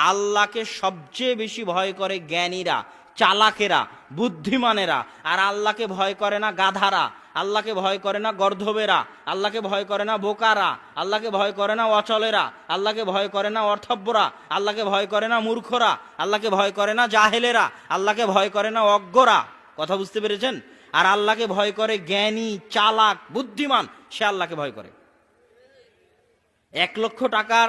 আল্লাহকে সবচেয়ে বেশি ভয় করে জ্ঞানীরা, চালাকেরা, বুদ্ধিমানেরা। আর আল্লাহকে ভয় করে না গাধারা, আল্লাহকে ভয় করে না গর্ধবেরা, আল্লাহকে ভয় করে না বোকারা, আল্লাহকে ভয় করে না অচলেরা, আল্লাহকে ভয় করে না অর্থব্যরা, আল্লাহকে ভয় করে না মূর্খরা, আল্লাহকে ভয় করে না জাহেলেরা, আল্লাহকে ভয় করে না অজ্ঞরা। কথা বুঝতে পেরেছেন? আর আল্লাহকে ভয় করে জ্ঞানী, চালাক, বুদ্ধিমান, সে আল্লাহকে ভয় করে। 1 লক্ষ টাকার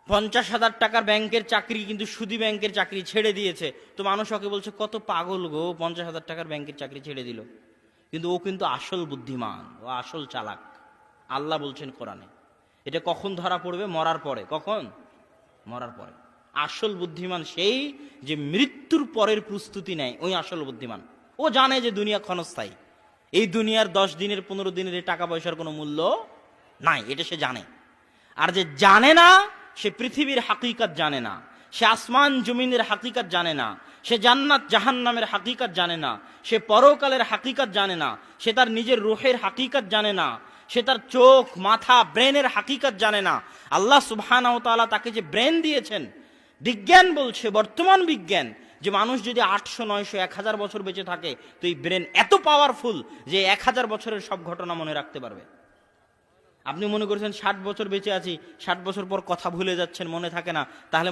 50,000 টাকার ব্যাংকের চাকরি, কিন্তু সুদী ব্যাংকের চাকরি ছেড়ে দিয়েছে। তো মানুষ ওকে বলছে কত পাগল গো, 50,000 টাকার ব্যাংকের চাকরি ছেড়ে দিল। কিন্তু ও কিন্তু আসল বুদ্ধিমান, ও আসল চালাক। আল্লাহ বলছেন কোরআনে, এটা কখন ধরা পড়বে? মরার পরে। কখন? মরার পরে। আসল বুদ্ধিমান সেই যে মৃত্যুর পরের প্রস্তুতি নেয়, ওই আসল বুদ্ধিমান। ও জানে যে দুনিয়া ক্ষণস্থায়ী, এই দুনিয়ার 10 দিনের 15 দিনের এই টাকা পয়সার কোনো মূল্য নাই, এটা সে জানে। আর যে জানে না, সে পৃথিবীর হাকিকত জানে না, সে আসমান জমিনের হাকিকত জানে না, সে জান্নাত জাহান্নামের হাকিকত জানে না, সে পরকালের হাকিকত জানে না, সে তার নিজের রূহের হাকিকত জানে না, সে তার চোখ, মাথা, ব্রেনের হাকিকত জানে না। আল্লাহ সুবহানাহু ওয়া তাআলা তাকে যে ব্রেন দিয়েছেন, বিজ্ঞান বলছে, বর্তমান বিজ্ঞান, যে মানুষ যদি 800, 900, 1000 বছর বেঁচে থাকে, তো এই ব্রেন এত পাওয়ারফুল যে 1000 বছরের সব ঘটনা মনে রাখতে পারবে। আপনি মনে করছেন 60 বছর বেঁচে আছি, 60 বছর পর কথা ভুলে যাচ্ছেন, মনে থাকে না, তাহলে